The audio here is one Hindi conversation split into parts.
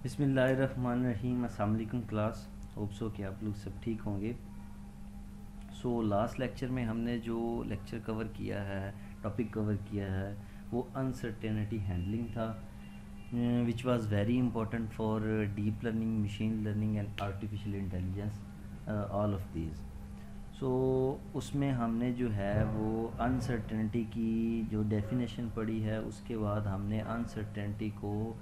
बिस्मिल्लाहिर्रहमानिर्रहीम। अस्सलाम वालेकुम क्लास। होप सो कि आप लोग सब ठीक होंगे। लास्ट लेक्चर में हमने जो लेक्चर कवर किया है, टॉपिक कवर किया है, वो अनसर्टेनिटी हैंडलिंग था, which was very important for deep learning, machine learning and artificial intelligence, all of these. उसमें हमने जो है वो अनसर्टेनिटी की जो डेफिनेशन पढ़ी है, उसके बाद हमने अनसर्टेनिटी को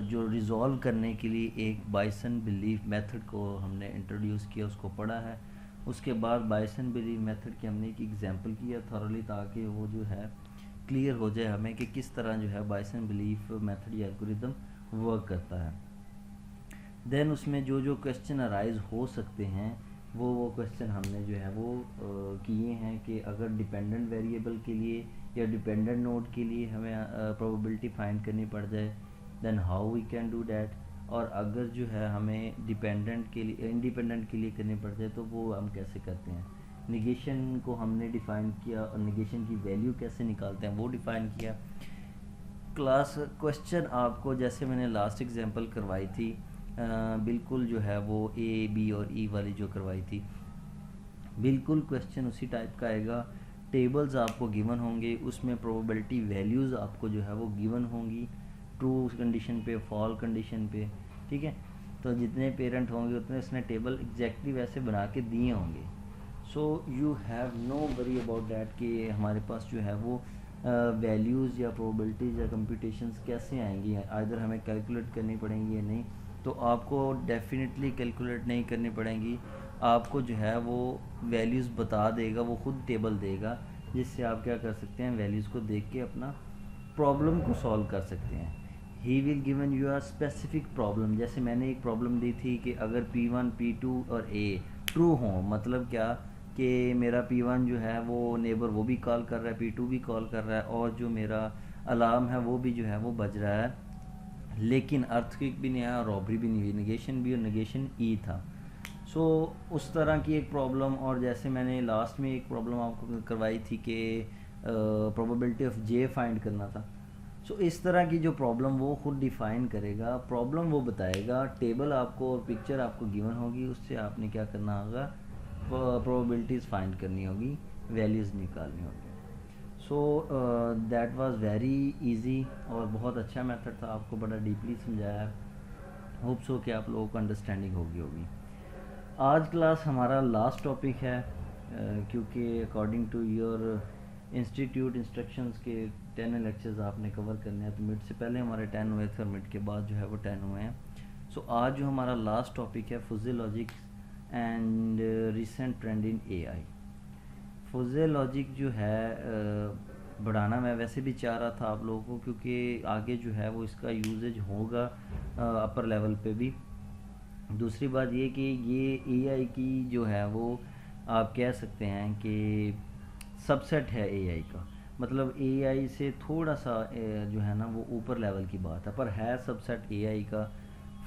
जो रिज़ॉल्व करने के लिए एक बाइसन बिलीफ मेथड को हमने इंट्रोड्यूस किया, उसको पढ़ा है। उसके बाद बाइसन बिलीफ मेथड की हमने एक एग्जांपल किया थॉरली, ताकि वो जो है क्लियर हो जाए हमें कि किस तरह जो है बाइसन बिलीफ मेथड या एल्गोरिदम वर्क करता है। देन उसमें जो जो क्वेश्चन अराइज हो सकते हैं वो क्वेश्चन हमने जो है वो किए हैं कि अगर डिपेंडेंट वेरिएबल के लिए या डिपेंडेंट नोड के लिए हमें प्रोबेबिलिटी फाइंड करनी पड़ जाए, then how we can do that. और अगर जो है हमें डिपेंडेंट के लिए इंडिपेंडेंट के लिए करनी पड़ जाए तो वो हम कैसे करते हैं। निगेशन को हमने डिफ़ाइन किया और निगेशन की वैल्यू कैसे निकालते हैं वो डिफ़ाइन किया। क्लास क्वेश्चन आपको जैसे मैंने लास्ट एग्जांपल करवाई थी, बिल्कुल जो है वो ए बी और ई वाली जो करवाई थी, बिल्कुल क्वेश्चन उसी टाइप का आएगा। टेबल्स आपको गिवन होंगे, उसमें प्रोबेबिलिटी वैल्यूज़ आपको जो है वो गिवन होंगी, ट्रू कंडीशन पे, फॉल कंडीशन पे, ठीक है। तो जितने पेरेंट होंगे उतने उसने टेबल एग्जैक्टली वैसे बना के दिए होंगे। So you have no worry about that कि हमारे पास जो है वो वैल्यूज़ या प्रोबेबिलिटीज़ या कंप्यूटेशंस कैसे आएंगी, आइदर हमें कैलकुलेट करनी पड़ेंगी या नहीं। तो आपको डेफिनेटली कैलकुलेट नहीं करनी पड़ेंगी, आपको जो है वो वैल्यूज़ बता देगा, वो खुद टेबल देगा, जिससे आप क्या कर सकते हैं, वैल्यूज़ को देख के अपना प्रॉब्लम को सॉल्व कर सकते हैं। He will given you are specific problem. जैसे मैंने एक प्रॉब्लम दी थी कि अगर P1 P2 और A ट्रू हों, मतलब क्या कि मेरा P1 जो है वो नेबर वो भी कॉल कर रहा है, P2 भी कॉल कर रहा है, और जो मेरा अलार्म है वो भी जो है वो बज रहा है, लेकिन अर्थक्वेक भी नहीं आया, रॉबरी भी नहीं हुई, निगेशन भी, और निगेशन ई था। उस तरह की एक प्रॉब्लम। और जैसे मैंने लास्ट में एक प्रॉब्लम आपको करवाई थी कि प्रोबेबिलिटी ऑफ जे फाइंड करना था। इस तरह की जो प्रॉब्लम वो खुद डिफ़ाइन करेगा, प्रॉब्लम वो बताएगा, टेबल आपको और पिक्चर आपको गिवन होगी, उससे आपने क्या करना होगा, प्रोबेबिलिटीज़ फाइंड करनी होगी, वैल्यूज़ निकालनी होगी। दैट वाज वेरी इजी और बहुत अच्छा मेथड था, आपको बड़ा डीपली समझाया। होप सो कि आप लोगों को अंडरस्टैंडिंग होगी। आज क्लास हमारा लास्ट टॉपिक है, क्योंकि according to your institute instructions के 10 लेक्चर्स आपने कवर करने हैं। तो मिड से पहले हमारे 10 हुए थे और मिड के बाद जो है वो 10 हुए हैं। आज जो हमारा लास्ट टॉपिक है, फुजी logic and recent trend in AI. फुजी logic जो है बढ़ाना मैं वैसे भी चाह रहा था आप लोगों को, क्योंकि आगे जो है वो इसका यूजेज होगा अपर लेवल पे भी। दूसरी बात ये कि ये एआई की जो है वो आप कह सकते हैं कि सबसेट है एआई का, मतलब एआई से थोड़ा सा जो है ना वो ऊपर लेवल की बात है, पर है सबसेट एआई का।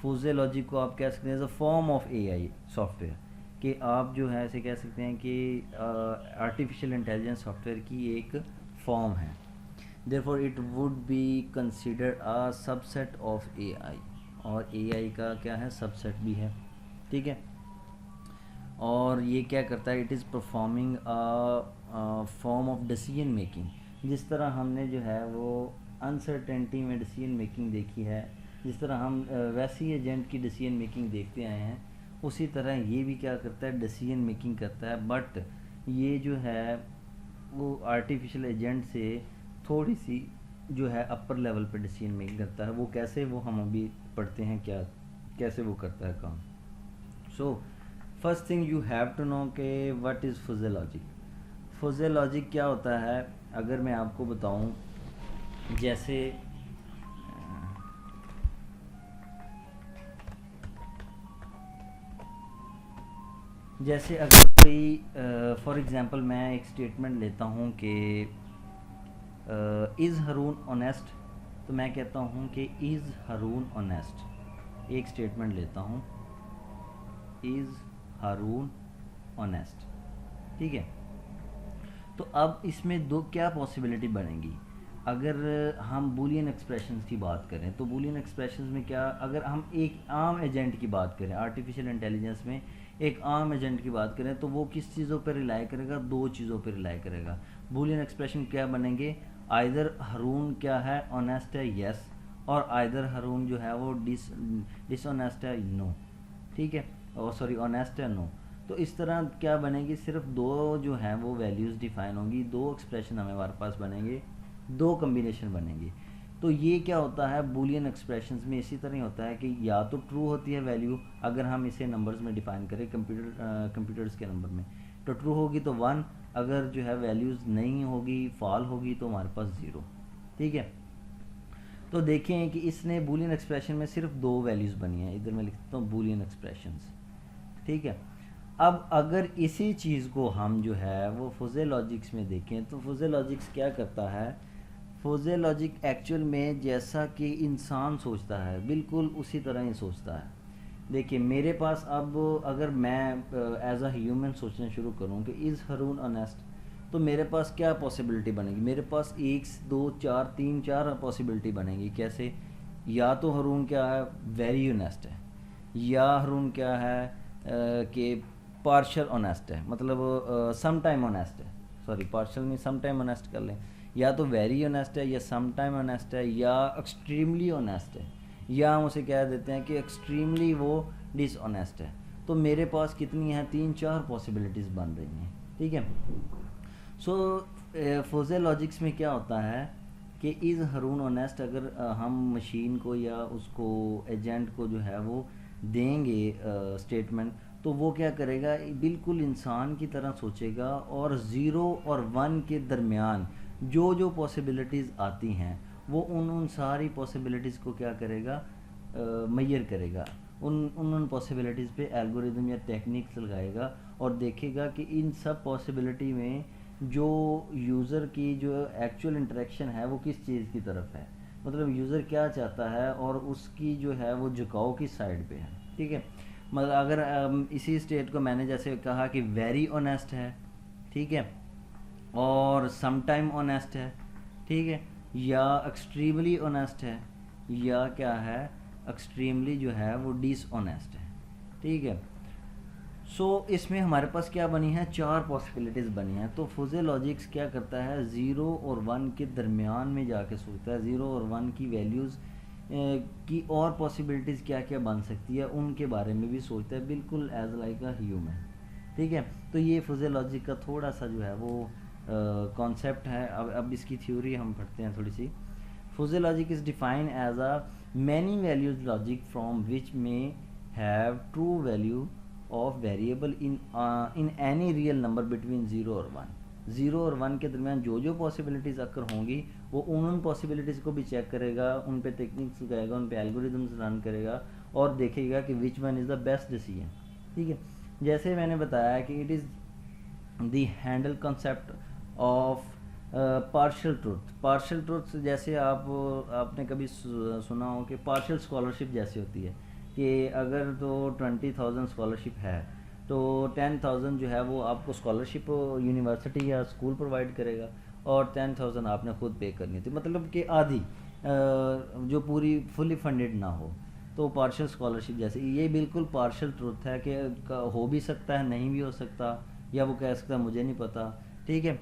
फुजी लॉजिक को आप कह सकते हैं as a form of AI software, कि आप जो है ऐसे कह सकते हैं कि आर्टिफिशियल इंटेलिजेंस सॉफ्टवेयर की एक फॉर्म है। Therefore it would be considered a subset of AI, और एआई का क्या है, सबसेट भी है, ठीक है। और ये क्या करता है, it is performing a form of decision making. जिस तरह हमने जो है वो अनसर्टेनिटी में डिसीजन मेकिंग देखी है, जिस तरह हम वैसी एजेंट की डिसीजन मेकिंग देखते आए हैं, उसी तरह ये भी क्या करता है, डिसीजन मेकिंग करता है। बट ये जो है वो आर्टिफिशियल एजेंट से थोड़ी सी जो है अपर लेवल पर डिसीजन मेकिंग करता है। वो कैसे, वो हम अभी पढ़ते हैं क्या कैसे वो करता है काम। First thing you have to know के what is fuzzy logic. Fuzzy logic क्या होता है, अगर मैं आपको बताऊं, जैसे अगर कोई फॉर एग्ज़ाम्पल मैं एक स्टेटमेंट लेता हूं कि इज़ हारून ऑनेस्ट, तो मैं कहता हूं कि इज़ हारून ऑनेस्ट। एक स्टेटमेंट लेता हूं, इज़ हारून ऑनेस्ट, ठीक है। तो अब इसमें दो क्या पॉसिबिलिटी बनेगी, अगर हम बूलियन एक्सप्रेशंस की बात करें तो बूलियन एक्सप्रेशंस में क्या, अगर हम एक आम एजेंट की बात करें आर्टिफिशियल इंटेलिजेंस में, एक आम एजेंट की बात करें तो वो किस चीज़ों पर रिलाई करेगा, दो चीज़ों पर रिलाई करेगा। बूलियन एक्सप्रेशन क्या बनेंगे, आइदर हरून क्या है ऑनेस्ट है यस, और आइदर हरून जो है वो डिसऑनेस्ट है नो, ठीक है, और सॉरी ऑनेस्ट है नो। तो इस तरह क्या बनेगी, सिर्फ दो जो हैं वो वैल्यूज़ डिफाइन होंगी, दो एक्सप्रेशन हमारे पास बनेंगे, दो कम्बिनेशन बनेंगे। तो ये क्या होता है बूलियन एक्सप्रेशंस में, इसी तरह ही होता है कि या तो ट्रू होती है वैल्यू, अगर हम इसे नंबर्स में डिफाइन करें कंप्यूटर्स के नंबर में, तो ट्रू होगी तो 1, अगर जो है वैल्यूज़ नहीं होगी फॉल होगी तो हमारे पास 0, ठीक है। तो देखें कि इसने बूलियन एक्सप्रेशन में सिर्फ दो वैल्यूज़ बनी हैं, इधर मैं लिखता हूँ बूलियन एक्सप्रेशंस, ठीक है। अब अगर इसी चीज़ को हम जो है वो फुजे लॉजिक्स में देखें तो फुजे लॉजिक्स क्या करता है, फुजे लॉजिक एक्चुअल में जैसा कि इंसान सोचता है बिल्कुल उसी तरह ही सोचता है। देखिए मेरे पास अब अगर मैं एज अ ह्यूमन सोचना शुरू करूँ कि इज़ हरून ऑनेस्ट, तो मेरे पास क्या पॉसिबिलिटी बनेगी, मेरे पास 1 2 4 3 4 पॉसिबिलिटी बनेगी। कैसे, या तो हरून क्या है वेरी ऑनेस्ट है, या हरून क्या है कि पार्शल ऑनेस्ट है, मतलब सम टाइम ऑनेस्ट है, सॉरी पार्शल में सम टाइम ऑनेस्ट कर लें, या तो वेरी ऑनेस्ट है या सम टाइम ऑनेस्ट है या एक्सट्रीमली ऑनेस्ट है, या हम उसे कह देते हैं कि एक्सट्रीमली वो डिसऑनेस्ट है। तो मेरे पास कितनी हैं, 3-4 पॉसिबिलिटीज़ बन रही हैं, ठीक है। सो फुजे लॉजिक्स में क्या होता है कि इज़ हरून ऑनेस्ट, अगर हम मशीन को या उसको एजेंट को जो है वो देंगे स्टेटमेंट, तो वो क्या करेगा, बिल्कुल इंसान की तरह सोचेगा और 0 और 1 के दरमियान जो जो पॉसिबिलिटीज़ आती हैं वो उन सारी पॉसिबिलिटीज़ को क्या करेगा, मैयर करेगा, उन पॉसिबिलिटीज़ पे एल्गोरिदम या टेक्निक्स लगाएगा और देखेगा कि इन सब पॉसिबिलिटी में जो यूज़र की जो एक्चुअल इंटरेक्शन है वो किस चीज़ की तरफ है, मतलब यूज़र क्या चाहता है और उसकी जो है वो झुकाव किस साइड पे है, ठीक है। मतलब अगर इसी स्टेट को मैंने जैसे कहा कि वेरी ऑनेस्ट है, ठीक है, और सम टाइम ऑनेस्ट है, ठीक है, या एक्सट्रीमली ऑनेस्ट है, या क्या है एक्सट्रीमली जो है वो डिसऑनेस्ट है, ठीक है। सो इसमें हमारे पास क्या बनी है, 4 पॉसिबिलिटीज़ बनी हैं। तो फुजे लॉजिक्स क्या करता है, 0 और 1 के दरमियान में जाके सोचता है, 0 और 1 की वैल्यूज़ की और पॉसिबिलिटीज़ क्या क्या बन सकती है उनके बारे में भी सोचता है, बिल्कुल एज लाइक अ ह्यूमन, ठीक है। तो ये फुजे लॉजिक का थोड़ा सा जो है वो कॉन्सेप्ट है। अब इसकी थ्योरी हम पढ़ते हैं थोड़ी सी। Fuzzy logic is defined as a many values logic from which may have true value of variable in any real number between 0 और 1। 0 और 1 के दरमियान जो जो पॉसिबिलिटीज़ अगर होंगी वो उन पॉसिबिलिटीज़ को भी चेक करेगा, उन पे टेक्निक्स लगाएगा, उन पे एल्गोरिदम्स रन करेगा और देखेगा कि विच one is the best decision, ठीक है। जैसे मैंने बताया कि it is the handle concept of partial truth. Partial truth जैसे आपने कभी सुना हो कि पार्शियल स्कॉलरशिप जैसी होती है कि अगर तो 20,000 स्कॉलरशिप है तो 10,000 जो है वो आपको स्कॉलरशिप यूनिवर्सिटी या स्कूल प्रोवाइड करेगा और 10,000 आपने खुद पे करनी थी, मतलब कि आधी जो पूरी फुली फंडेड ना हो। तो पार्शियल स्कॉलरशिप जैसे ये बिल्कुल पार्शियल ट्रूथ है कि हो भी सकता है, नहीं भी हो सकता, या वो कह सकता है मुझे नहीं पता, ठीक है,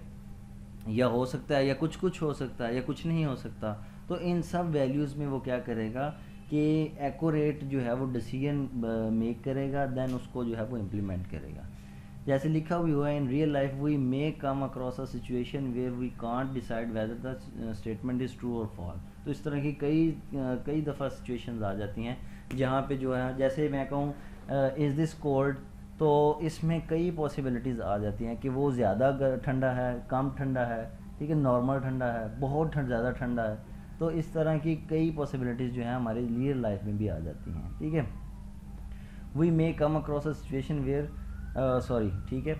या हो सकता है, या कुछ कुछ हो सकता है, या कुछ नहीं हो सकता। तो इन सब वैल्यूज़ में वो क्या करेगा कि एक्यूरेट जो है वो डिसीजन मेक करेगा, देन उसको जो है वो इम्प्लीमेंट करेगा। जैसे लिखा भी हुआ है, in real life we may come across a situation where we can't decide whether the statement is true और फॉल्स। तो इस तरह की कई दफ़ा सिचुएशंस आ जाती हैं जहाँ पे जो है, जैसे मैं कहूँ इज़ दिस कोल्ड, तो इसमें कई पॉसिबिलिटीज़ आ जाती हैं कि वो ज़्यादा ठंडा है, कम ठंडा है, ठीक है, नॉर्मल ठंडा है, बहुत ज़्यादा ठंडा है। तो इस तरह की कई पॉसिबिलिटीज़ जो हैं हमारी रियल लाइफ में भी आ जाती हैं, ठीक है। We may come across a situation where ठीक है,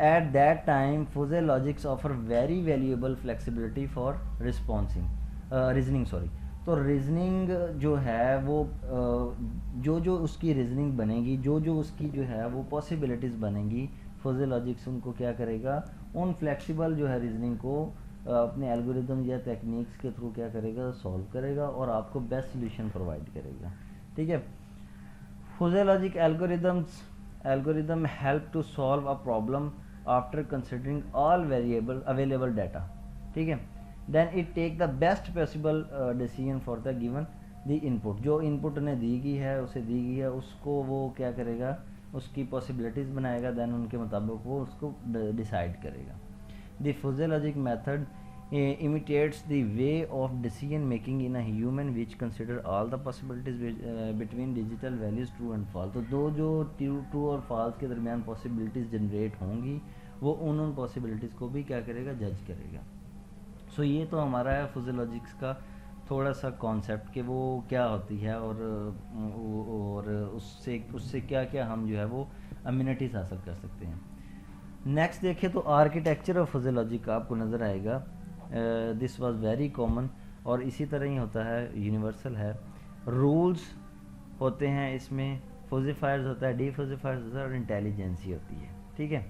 at that time fuzzy logics offer very valuable flexibility for reasoning तो रीजनिंग जो है वो जो जो उसकी रीजनिंग बनेगी, जो जो उसकी जो है वो पॉसिबिलिटीज़ बनेंगी, फुजे लॉजिक्स उनको क्या करेगा, उन फ्लेक्सिबल जो है रीजनिंग को अपने एल्गोरिदम या टेक्निक्स के थ्रू क्या करेगा, सॉल्व करेगा और आपको बेस्ट सोल्यूशन प्रोवाइड करेगा। ठीक है। Physiologic algorithm help to solve a problem after considering all variable available data। ठीक है। then it take the best possible decision for the given the input। जो input ने दी गई है, उसे दी गई है, उसको वो क्या करेगा, उसकी possibilities बनाएगा, then उनके मुताबिक वो उसको decide करेगा। the physiologic method imitates the way of decision making in a human which consider all the possibilities between digital values true and false। तो दो जो ट्रू और फॉल्स के दरमियान पॉसिबिलिटीज़ जनरेट होंगी, वो उन पॉसिबिलिटीज़ को भी क्या करेगा, जज करेगा। सो ये तो हमारा है फिजियोलॉजिक्स का थोड़ा सा कॉन्सेप्ट कि वो क्या होती है और उससे उससे क्या क्या हम जो है वो इम्यूनिटीज हासिल कर सकते हैं। नेक्स्ट देखें तो आर्किटेक्चर ऑफ फिजियोलॉजी का आपको नज़र आएगा। दिस वाज वेरी कॉमन और इसी तरह ही होता है, यूनिवर्सल है। रूल्स होते हैं इसमें, फोजिफायर्स होता है, डिफोजिफायर्स होता है और इंटेलिजेंसी होती है। ठीक है।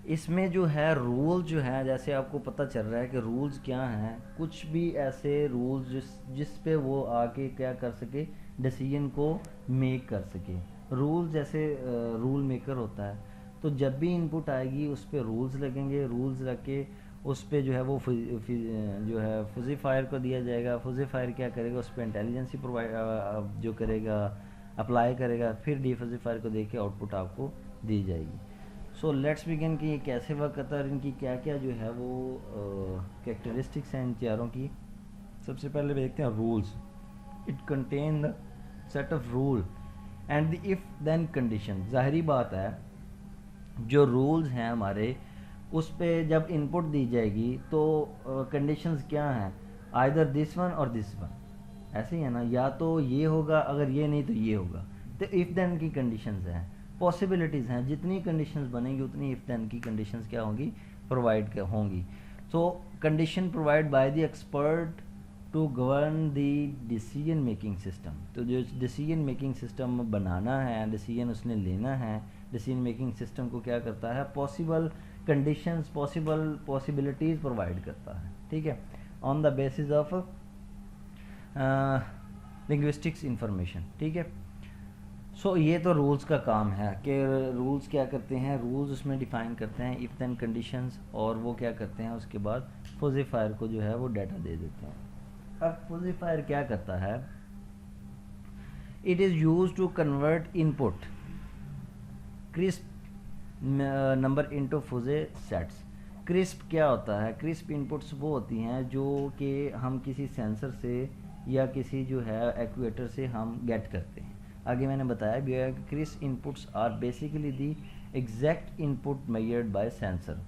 इसमें जो है रूल जो है, जैसे आपको पता चल रहा है कि रूल्स क्या हैं, कुछ भी ऐसे रूल्स जिस पे वो आके क्या कर सके, डिसीजन को मेक कर सके। रूल जैसे रूल मेकर होता है, तो जब भी इनपुट आएगी उस पर रूल्स लगेंगे, रूल्स लग के उस पर जो है वो जो है फुजीफायर को दिया जाएगा। फुजीफायर क्या करेगा, उस पर इंटेलिजेंसी प्रोवाइड जो करेगा, अप्लाई करेगा, फिर डिफुजीफायर को दे के आउटपुट आपको दी जाएगी। सो लेट्स बिगिन कि ये कैसे वर्क करता है और इनकी क्या क्या जो है वो कैरेक्टरिस्टिक्स हैं इन चारों की। सबसे पहले देखते हैं rules. It contain the set of rule and the if then condition. जाहिरी बात है, जो रूल्स हैं हमारे, उस पे जब इनपुट दी जाएगी तो कंडीशंस क्या हैं, आइदर दिस वन और दिस वन, ऐसे ही है ना, या तो ये होगा, अगर ये नहीं तो ये होगा। तो इफ देन की कंडीशंस हैं, पॉसिबिलिटीज़ हैं, जितनी कंडीशंस बनेंगी उतनी इफ देन की कंडीशंस क्या होंगी, प्रोवाइड होंगी। So condition provide by the expert to govern the decision making system. तो जो डिसीजन मेकिंग सिस्टम बनाना है, डिसीजन उसने लेना है, डिसीजन मेकिंग सिस्टम को क्या करता है, पॉसिबल कंडीशंस, पॉसिबिलिटीज़ प्रोवाइड करता है। ठीक है, on the basis of linguistics information. ठीक है। सो ये तो रूल्स का काम है कि रूल्स क्या करते हैं, रूल्स उसमें डिफाइन करते हैं इफ देन कंडीशंस, और वो क्या करते हैं उसके बाद फुजीफायर को जो है वो डाटा दे देते हैं। अब फुजीफायर क्या करता है, it is use to convert input crisp number into fuzzy sets. Crisp क्या होता है, क्रिस्प इनपुट्स वो होती हैं जो कि हम किसी सेंसर से या किसी जो है एक्चुएटर से हम गेट करते हैं। आगे मैंने बताया भी है कि crisp inputs are basically the exact input measured by sensor.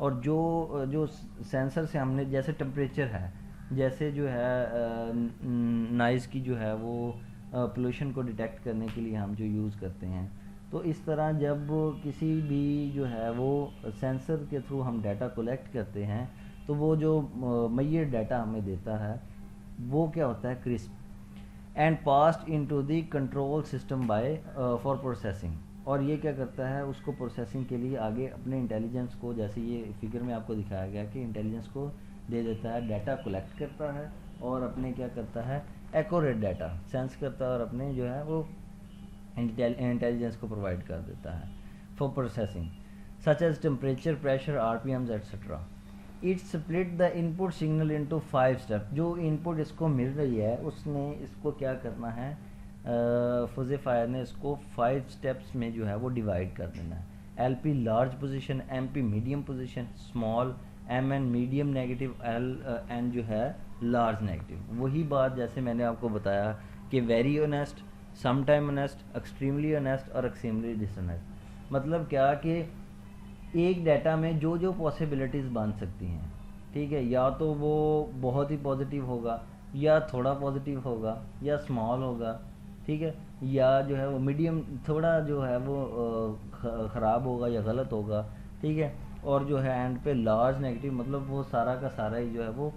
और जो सेंसर से हमने, जैसे टेम्परेचर है, जैसे जो है नॉइज़ की जो है वो पोल्यूशन को डिटेक्ट करने के लिए हम जो यूज़ करते हैं, तो इस तरह जब किसी भी जो है वो सेंसर के थ्रू हम डाटा कलेक्ट करते हैं, तो वो जो मेजर डाटा हमें देता है वो क्या होता है, crisp and passed into the control system by for processing. और ये क्या करता है, उसको प्रोसेसिंग के लिए आगे अपने इंटेलिजेंस को, जैसे ये फिगर में आपको दिखाया गया कि इंटेलिजेंस को दे देता है, डाटा कलेक्ट करता है और अपने क्या करता है, एक्यूरेट डाटा सेंस करता है और अपने जो है वो इंटेलिजेंस को प्रोवाइड कर देता है for processing, such as temperature, pressure, RPMs etcetera. It split the input signal into 5 step. जो इनपुट इसको मिल रही है उसने इसको क्या करना है, फुजीफायर ने इसको 5 स्टेप्स में जो है वो डिवाइड कर देना है। LP large position, MP medium position, small, MN medium negative, L N जो है लार्ज नेगेटिव। वही बात जैसे मैंने आपको बताया कि very honest, some time honest, extremely honest और एक्सट्रीमली डिसऑनेस्ट। मतलब क्या कि एक डाटा में जो जो पॉसिबिलिटीज़ बन सकती हैं, ठीक है, या तो वो बहुत ही पॉजिटिव होगा, या थोड़ा पॉजिटिव होगा, या स्मॉल होगा, ठीक है, या जो है वो मीडियम थोड़ा जो है वो ख़राब होगा या गलत होगा, ठीक है, और जो है एंड पे लार्ज नेगेटिव, मतलब वो सारा का सारा ही जो है वो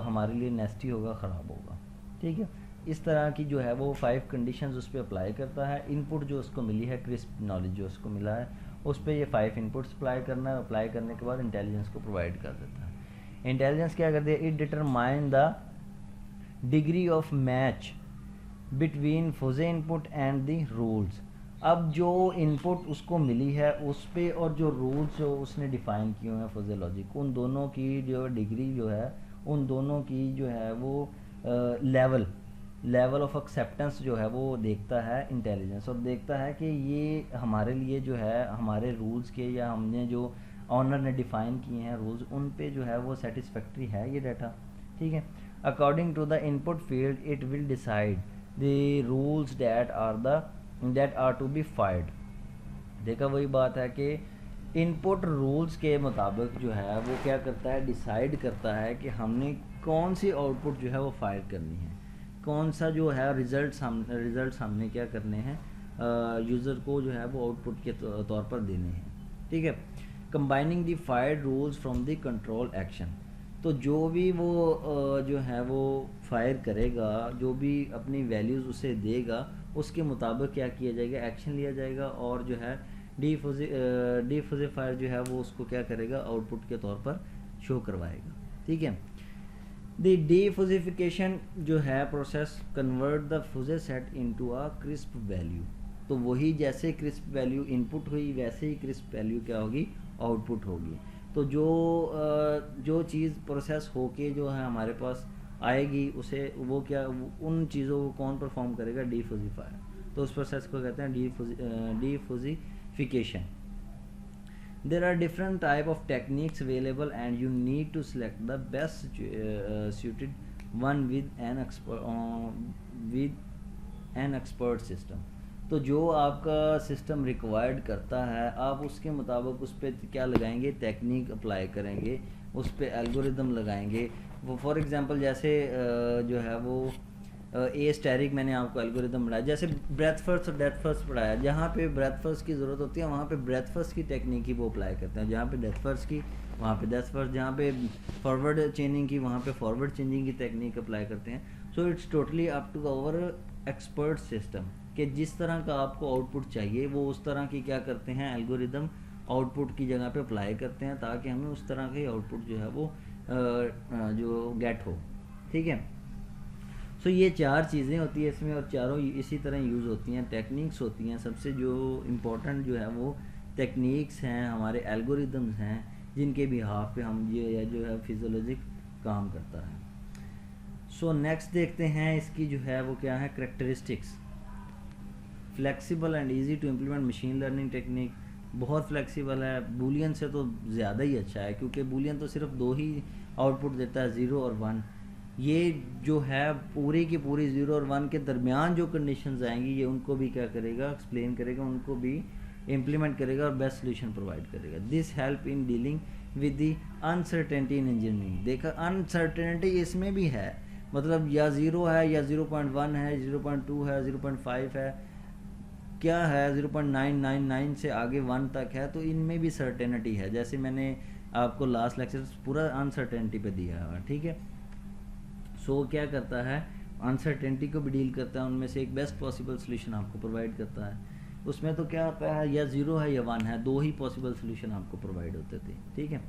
हमारे लिए नेस्टी होगा, ख़राब होगा। ठीक है, इस तरह की जो है वो 5 कंडीशंस उस पर अप्लाई करता है। इनपुट जो उसको मिली है, क्रिस्प नॉलेज जो उसको मिला है, उस पर ये 5 इनपुट्स अप्लाई करना है, अप्लाई करने के बाद इंटेलिजेंस को प्रोवाइड कर देता है। इंटेलिजेंस क्या कर दिया, it determine the degree of match between fuzzy input and the rules. अब जो इनपुट उसको मिली है उस पे और जो रूल्स जो उसने डिफ़ाइन किए हुए हैं फुजे लॉजिक, उन दोनों की जो डिग्री जो है, उन दोनों की जो है वो लेवल ऑफ एक्सेप्टेंस जो है वो देखता है इंटेलिजेंस, और देखता है कि ये हमारे लिए जो है हमारे रूल्स के या हमने जो ऑनर ने डिफ़ाइन किए हैं रूल्स, उन पे जो है वो सेटिस्फैक्ट्री है ये डाटा। ठीक है, according to the input field it will decide the rules that are to be fired. देखा वही बात है कि इनपुट रूल्स के मुताबिक जो है वो क्या करता है, डिसाइड करता है कि हमने कौन सी आउटपुट जो है वो फायर करनी है, कौन सा जो है रिजल्ट हमने क्या करने हैं यूज़र को जो है वो आउटपुट के तौर पर देने हैं। ठीक है, combining the fired rules from the control action. तो जो भी वो जो है वो फायर करेगा, जो भी अपनी वैल्यूज़ उसे देगा, उसके मुताबिक क्या किया जाएगा, एक्शन लिया जाएगा, और जो है डिफुजिफायर जो है वो उसको क्या करेगा, आउटपुट के तौर पर शो करवाएगा। ठीक है, द डिफुजिफिकेशन जो है process convert the fuzzy set into a crisp value. तो वही जैसे क्रिस्प वैल्यू इनपुट हुई वैसे ही क्रिस्प वैल्यू क्या होगी, आउटपुट होगी। तो जो चीज़ प्रोसेस होके जो है हमारे पास आएगी उसे वो क्या उन चीज़ों को कौन परफॉर्म करेगा, डिफुजिफायर। तो उस प्रोसेस को कहते हैं डिफुजिफिकेशन। There are different type of techniques available and you need to select the best suited one with an expert system। तो जो आपका सिस्टम रिक्वायर्ड करता है आप उसके मुताबिक उस पर क्या लगाएंगे, टेक्निक अप्लाई करेंगे, उस पर एल्गोरिदम लगाएंगे। वो फॉर एग्जांपल जैसे जो है वो ए स्टैरिक मैंने आपको एल्गोरिदम पढ़ाया, जैसे ब्रेथ फर्स्ट और डेप्थ फर्स्ट पढ़ाया। जहाँ पे ब्रेथ फर्स्ट की ज़रूरत होती है वहाँ पे ब्रेथ फर्स्ट की टेक्निक ही वो अप्लाई करते हैं, जहाँ पे डेप्थ फर्स्ट की वहाँ पे डेप्थ फर्स्ट, जहाँ पे फॉरवर्ड चेंजिंग की वहाँ पे फॉरवर्ड चेंजिंग की टेक्निक अप्लाई करते हैं। So it's totally up to our expert system कि जिस तरह का आपको आउटपुट चाहिए वो उस तरह की क्या करते हैं, एल्गोरिदम आउटपुट की जगह पे अप्लाई करते हैं ताकि हमें उस तरह का आउटपुट जो है वो जो गेट हो। ठीक है, सो ये 4 चीज़ें होती है इसमें और चारों इसी तरह यूज़ होती हैं, टेक्निक्स होती हैं। सबसे जो इम्पोर्टेंट जो है वो टेक्निक्स हैं, हमारे एल्गोरिदम्स हैं जिनके बिहाफ पे हम ये जो है फिजियोलॉजिक काम करता है। सो नेक्स्ट देखते हैं इसकी जो है वो क्या है, characteristics. Flexible and easy to implement machine learning technique, बहुत फ्लेक्सिबल है, बूलियन से तो ज़्यादा ही अच्छा है क्योंकि बूलियन तो सिर्फ 2 ही आउटपुट देता है, 0 और 1। ये जो है पूरी की पूरी 0 और 1 के दरमियान जो कंडीशंस आएंगी ये उनको भी क्या करेगा, एक्सप्लेन करेगा, उनको भी इम्प्लीमेंट करेगा और बेस्ट सोल्यूशन प्रोवाइड करेगा। This help in dealing with the uncertainty in engineering. देखा अनसर्टेनिटी इसमें भी है, मतलब या 0 है या 0.1 है, 0.2 है, 0.5 है, क्या है 0.999 से आगे 1 तक है, तो इनमें भी सर्टेनिटी है। जैसे मैंने आपको लास्ट लेक्चर पूरा अनसर्टेनिटी पे दिया है। ठीक है, सो क्या करता है, अनसर्टेनिटी को भी डील करता है, उनमें से एक बेस्ट पॉसिबल सोल्यूशन आपको प्रोवाइड करता है। उसमें तो क्या होता है, या 0 है या 1 है, 2 ही पॉसिबल सोल्यूशन आपको प्रोवाइड होते थे। ठीक है,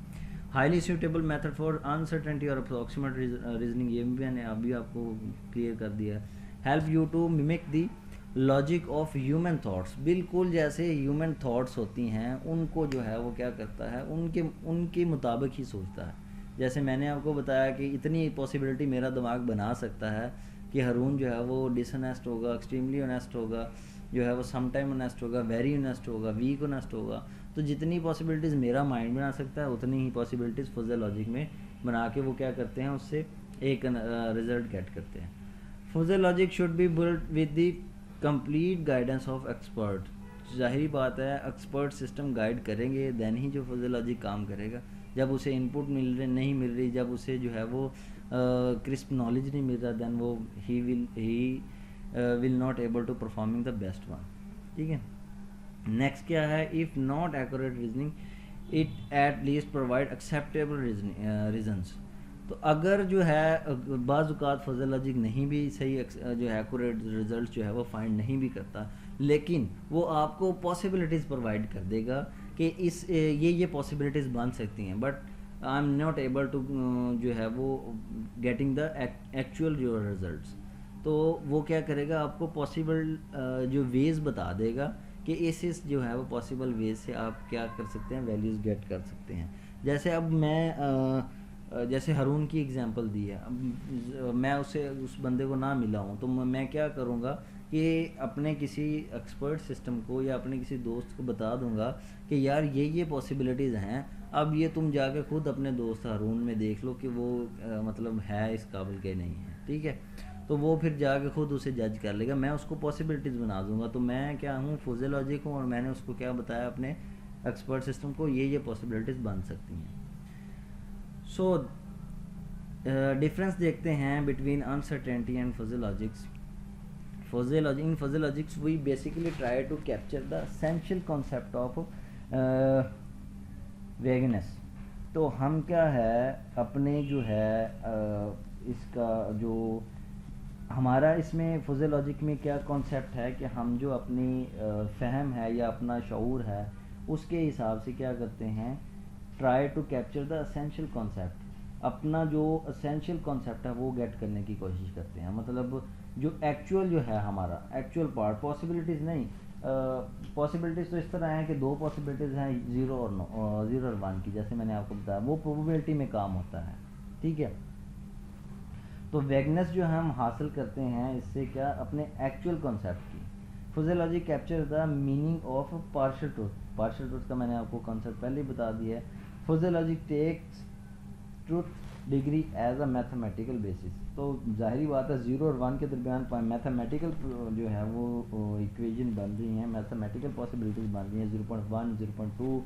highly suitable method for uncertainty और अप्रोक्सीमेट रीजनिंग, ये भी मैंने अभी आपको क्लियर कर दिया। Help you to mimic the logic of human thoughts, बिल्कुल जैसे ह्यूमन थॉट्स होती हैं उनको जो है वो क्या करता है, उनके मुताबिक ही सोचता है। जैसे मैंने आपको बताया कि इतनी पॉसिबिलिटी मेरा दिमाग बना सकता है कि हारून जो है वो डिसऑनेस्ट होगा, एक्सट्रीमली ऑनेस्ट होगा, जो है वो समटाइम ऑनेस्ट होगा, वेरी ऑनेस्ट होगा, वीक ऑनेस्ट होगा। तो जितनी पॉसिबिलिटीज़ मेरा माइंड बना सकता है उतनी ही पॉसिबिलिटीज़ फुजे लॉजिक में बना के वो क्या करते हैं, उससे एक रिजल्ट गेट करते हैं। Fuzzy logic should be build with the complete guidance of expert. जाहिर बात है एक्सपर्ट सिस्टम गाइड करेंगे देन ही जो फुजे लॉजिक काम करेगा। जब उसे इनपुट नहीं मिल रही, जब उसे जो है वो क्रिस्प नॉलेज नहीं मिल रहा, देन वो he will not able to performing the best one. ठीक है, नेक्स्ट क्या है, if not accurate reasoning it at least provide acceptable reasons. तो अगर जो है बाज़-औक़ात फुजे लॉजिक नहीं भी सही जो है एक्यूरेट रिजल्ट जो है वो फाइंड नहीं भी करता, लेकिन वो आपको पॉसिबिलिटीज़ प्रोवाइड कर देगा कि इस ये पॉसिबिलिटीज़ बन सकती हैं, but I am not able to जो है वो गेटिंग द एक्चुअल जो रिजल्ट्स। तो वो क्या करेगा, आपको पॉसिबल जो वेज बता देगा कि इस जो है वो पॉसिबल वेज से आप क्या कर सकते हैं, वैल्यूज़ गेट कर सकते हैं। जैसे अब मैं जैसे हारून की एग्जांपल दी है, अब मैं उस बंदे को ना मिला हूँ, तो मैं क्या करूँगा कि अपने किसी एक्सपर्ट सिस्टम को या अपने किसी दोस्त को बता दूंगा कि यार ये पॉसिबिलिटीज़ हैं, अब ये तुम जाके खुद अपने दोस्त हारून में देख लो कि वो मतलब है इस काबिल के नहीं है, ठीक है। तो वो फिर जाके खुद उसे जज कर लेगा, मैं उसको पॉसिबिलिटीज़ बना दूंगा। तो मैं क्या हूँ, फिजियोलॉजिक हूँ, और मैंने उसको क्या बताया अपने एक्सपर्ट सिस्टम को, ये पॉसिबिलिटीज़ बन सकती हैं। सो डिफरेंस देखते हैं between uncertainty and fuzzy logics. In physiologics we basically try to capture the essential concept of vagueness। तो हम क्या है, अपने जो है इसका जो हमारा इसमें फिजियोलॉजिक में क्या कॉन्सेप्ट है कि हम जो अपनी फ़हम है या अपना शऊर है, उसके हिसाब से क्या करते हैं, try to capture the essential concept. अपना जो असेंशियल कॉन्सेप्ट है वो गेट करने की कोशिश करते हैं, मतलब जो एक्चुअल जो है हमारा एक्चुअल पार्ट, पॉसिबिलिटीज़ नहीं। पॉसिबिलिटीज़ तो इस तरह हैं कि दो पॉसिबिलिटीज़ हैं, 0 और 1 की, जैसे मैंने आपको बताया वो प्रोबेबिलिटी में काम होता है, ठीक है। तो वैगनेस जो हम हासिल करते हैं इससे क्या, अपने एक्चुअल कॉन्सेप्ट की। Physiology capture the meaning of partial truth. Partial truth का मैंने आपको कॉन्सेप्ट पहले ही बता दिया है। Physiology takes truth degree as a mathematical basis. तो जाहिर बात है 0 और 1 के दरमियान मैथमेटिकल जो है वो इक्वेशन बन रही हैं, मैथमेटिकल पॉसिबिलिटीज़ बन रही हैं 0.1, 0.2,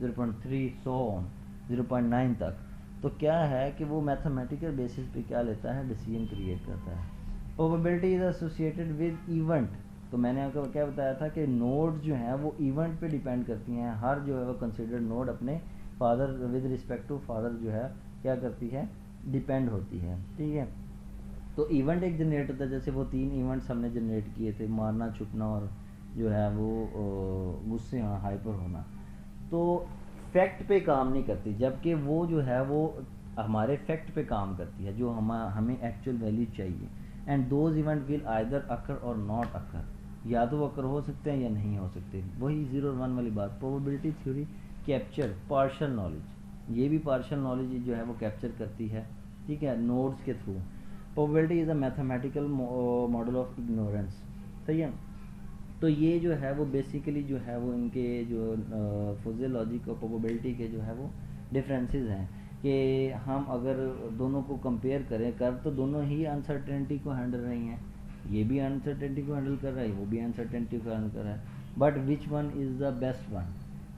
0.3 सो ऑन 0.9 तक। तो क्या है कि वो मैथमेटिकल बेसिस पे क्या लेता है, डिसीजन क्रिएट करता है। Probability is associated with event. तो मैंने आपको क्या बताया था कि नोड जो हैं वो इवेंट पे डिपेंड करती हैं। हर जो है वो कंसिडर्ड नोड अपने father with respect to father जो है क्या करती है, डिपेंड होती है, ठीक है। तो इवेंट एक जनरेट होता है, जैसे वो 3 इवेंट्स हमने जनरेट किए थे, मारना, छुपना और जो है वो गुस्से होना, हाइपर होना। तो फैक्ट पे काम नहीं करती, जबकि वो जो है वो हमारे फैक्ट पे काम करती है, जो हमें एक्चुअल वैल्यू चाहिए। And those event will either occur or not अकर, या तो वो अकर हो सकते हैं या नहीं हो सकते। वही 0 और 1 वाली बात। Probability theory capture partial knowledge, ये भी पार्शियल नॉलेज जो है वो कैप्चर करती है, ठीक है, नोड्स के through. Probability is a mathematical model of ignorance, सही है। तो ये जो है वो बेसिकली जो है वो इनके जो फिजियोलॉजिक और प्रोबेबिलिटी के जो है वो डिफरेंसेस हैं कि हम अगर दोनों को कंपेयर कर तो दोनों ही अनसर्टेनिटी को हैंडल रही हैं। ये भी अनसर्टेनिटी को हैंडल कर रहा है, वो भी अनसर्टेनिटी को हैंडल कर रहा है, but which one is the best one.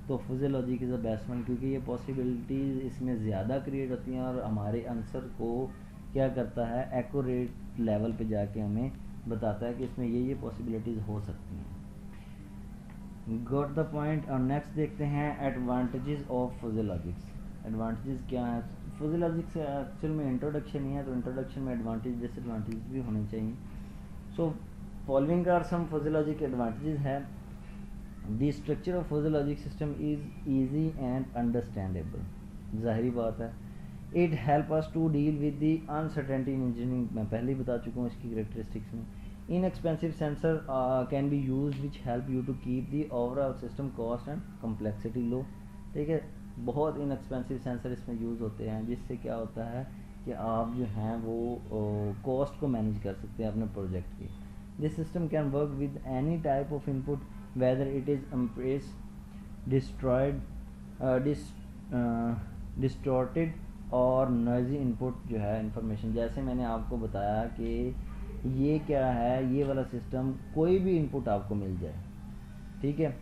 तो fuzzy logic is the best one, क्योंकि ये पॉसिबिलिटीज़ इसमें ज़्यादा क्रिएट होती हैं और हमारे आंसर को क्या करता है, एक्यूरेट लेवल पे जाके हमें बताता है कि इसमें ये पॉसिबिलिटीज़ हो सकती हैं। Got the point. और नेक्स्ट देखते हैं एडवांटेजेस ऑफ फिजियोलॉजिक्स। एडवांटेजेस क्या है फिजियोलॉजिक्स, एक्चुअल में इंट्रोडक्शन ही है, तो इंट्रोडक्शन में एडवांटेज डिसएडवांटेज भी होने चाहिए। So following are some fuzzy logic advantages है। The structure of fuzzy logic system is easy and understandable, जाहिर बात है। It help us to deal with the uncertainty in engineering, मैं पहले ही बता चुका हूँ इसकी करेक्टरिस्टिक्स में। Inexpensive sensor can be used which help you to keep the overall system cost and complexity low, ठीक है। बहुत इनएक्सपेंसिव सेंसर इसमें यूज़ होते हैं, जिससे क्या होता है कि आप जो हैं वो कॉस्ट को मैनेज कर सकते हैं अपने प्रोजेक्ट की। This system can work with any type of input whether it is impress destroyed distorted और नॉइजी इनपुट जो है इंफॉर्मेशन। जैसे मैंने आपको बताया कि ये क्या है, ये वाला सिस्टम कोई भी इनपुट आपको मिल जाए, ठीक है।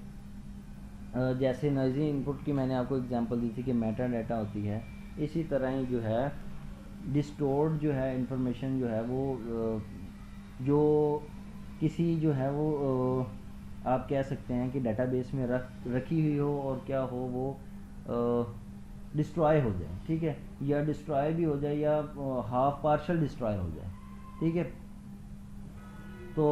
जैसे नॉइजी इनपुट की मैंने आपको एग्जांपल दी थी कि मेटा डाटा होती है, इसी तरह ही जो है डिस्टोर्ड जो है इंफॉर्मेशन जो है वो जो किसी जो है वो आप कह सकते हैं कि डेटाबेस में रखी हुई हो और क्या हो वो डिस्ट्रॉय हो जाए, ठीक है, या डिस्ट्रॉय भी हो जाए या हाफ पार्शल डिस्ट्रॉय हो जाए, ठीक है। तो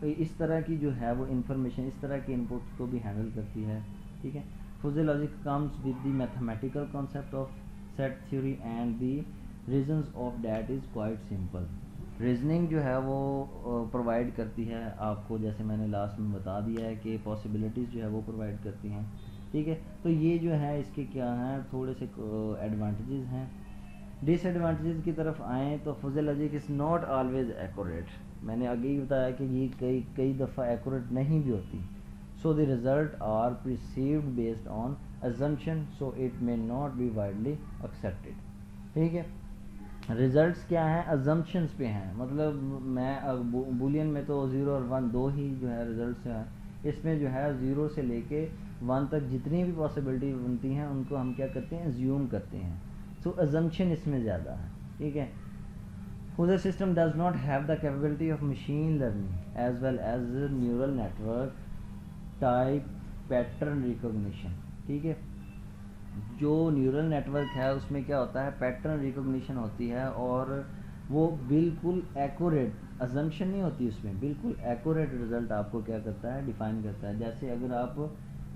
इस तरह की जो है वो इंफॉर्मेशन, इस तरह के इनपुट्स को भी हैंडल करती है, ठीक है। फुजी logic comes with the mathematical concept of set theory and the reasons of that is quite simple. Reasoning जो है वो प्रोवाइड करती है आपको, जैसे मैंने लास्ट में बता दिया है कि पॉसिबिलिटीज़ जो है वो प्रोवाइड करती हैं, ठीक है। तो ये जो है इसके क्या हैं, थोड़े से एडवांटेजेस हैं। डिसएडवांटेजेस की तरफ आएँ तो फुजी logic is not always accurate. मैंने आगे ही बताया कि ये कई कई दफ़ा एक्यूरेट नहीं भी होती। So the result are perceived based on assumption, so it may not be widely accepted, ठीक है। रिजल्ट्स क्या हैं, अजम्पशंस पे हैं, मतलब मैं बुलियन में तो 0 और 1 दो ही जो है रिजल्ट्स हैं, इसमें जो है 0 से लेके 1 तक जितनी भी पॉसिबिलिटी बनती हैं उनको हम क्या करते हैं, ज्यूम करते हैं। सो अजम्पशन इसमें ज़्यादा है, ठीक है। Fuzzy system does not have the capability of machine learning as well as neural network type pattern recognition, ठीक है। जो न्यूरल नेटवर्क है उसमें क्या होता है, पैटर्न रिकॉग्निशन होती है, और वो बिल्कुल एक्यूरेट अजम्पशन नहीं होती उसमें, बिल्कुल एक्यूरेट रिजल्ट आपको क्या करता है, डिफाइन करता है। जैसे अगर आप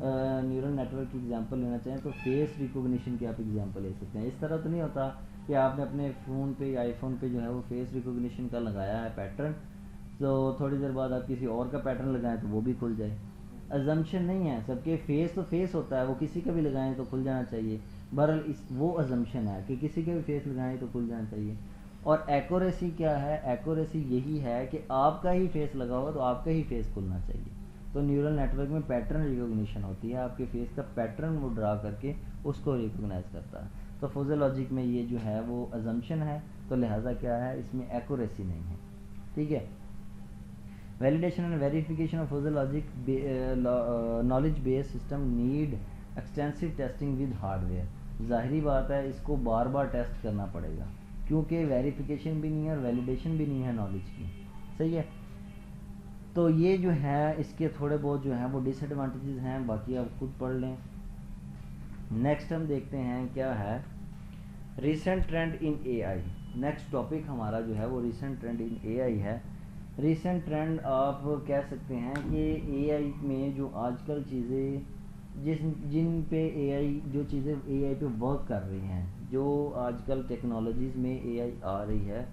न्यूरल नेटवर्क की एग्जांपल लेना चाहें तो फेस रिकॉग्निशन की आप एग्जांपल ले सकते हैं। इस तरह तो नहीं होता कि आपने अपने फ़ोन पे या आईफोन पे जो है वो फेस रिकॉग्निशन का लगाया है पैटर्न, तो थोड़ी देर बाद आप किसी और का पैटर्न लगाएं तो वो भी खुल जाए। अजम्पशन नहीं है, सबके फेस तो फेस होता है, वो किसी का भी लगाएं तो खुल जाना चाहिए। बहरहाल इस वो अजम्पशन है कि किसी का भी फेस लगाएं तो खुल जाना चाहिए। और एक्यूरेसी क्या है, एक्यूरेसी यही है कि आपका ही फेस लगा हुआ तो आपका ही फेस खुलना चाहिए। तो न्यूरल नेटवर्क में पैटर्न रिकॉग्निशन होती है, आपके फेस का पैटर्न वो ड्रा करके उसको रिकॉग्नाइज करता है। तो फुजी लॉजिक में ये जो है वो अजम्पशन है, तो लिहाजा क्या है, इसमें एक्यूरेसी नहीं है, ठीक है। Validation and verification of fuzzy logic knowledge based system need extensive testing with hardware. ज़ाहिरी बात है इसको बार बार टेस्ट करना पड़ेगा, क्योंकि वेरिफिकेशन भी नहीं है और वैलिडेशन भी नहीं है नॉलेज की, सही है। तो ये जो है इसके थोड़े बहुत जो हैं वो डिसएडवांटेजेस हैं, बाकी आप खुद पढ़ लें। नेक्स्ट हम देखते हैं क्या है, रिसेंट ट्रेंड इन एआई। नेक्स्ट टॉपिक हमारा जो है वो रिसेंट ट्रेंड इन एआई है। रिसेंट ट्रेंड आप कह सकते हैं कि एआई में जो आजकल चीज़ें जिन पे एआई जो चीज़ें एआई पे वर्क कर रही हैं, जो आजकल टेक्नोलॉजीज़ में एआई आ रही है,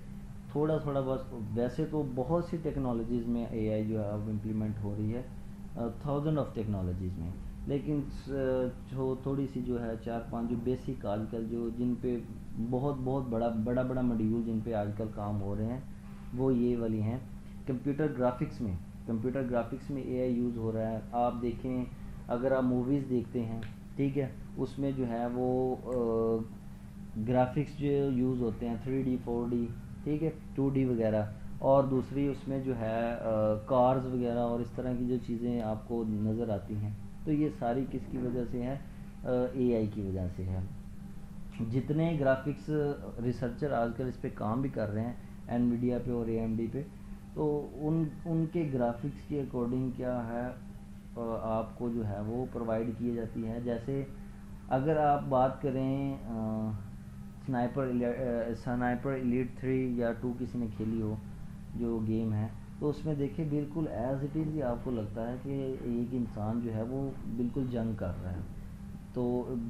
थोड़ा थोड़ा बस, वैसे तो बहुत सी टेक्नोलॉजीज़ में एआई जो है अब इम्प्लीमेंट हो रही है, 1000 ऑफ टेक्नोलॉजीज़ में, लेकिन जो थोड़ी सी जो है 4-5 जो बेसिक आजकल जो जिन पे बहुत बहुत बड़ा बड़ा मॉड्यूल जिन पे आजकल काम हो रहे हैं वो ये वाली हैं। कंप्यूटर ग्राफिक्स में एआई यूज़ हो रहा है। आप देखें, अगर आप मूवीज़ देखते हैं, ठीक है, उसमें जो है वो ग्राफिक्स जो यूज़ होते हैं 3D 4D, ठीक है, 2D वगैरह, और दूसरी उसमें जो है कार्स वगैरह और इस तरह की जो चीज़ें आपको नज़र आती हैं, तो ये सारी किसकी वजह से है, एआई की वजह से है। जितने ग्राफिक्स रिसर्चर आजकल इस पे काम भी कर रहे हैं, एनवीडिया पे और एएमडी पे, तो उनके ग्राफिक्स के अकॉर्डिंग क्या है, आपको जो है वो प्रोवाइड की जाती है। जैसे अगर आप बात करें स्नाइपर एलीट 3 या 2 किसी ने खेली हो जो गेम है, तो उसमें देखिए बिल्कुल एज इट इज़ ही आपको लगता है कि एक इंसान जो है वो बिल्कुल जंग कर रहा है, तो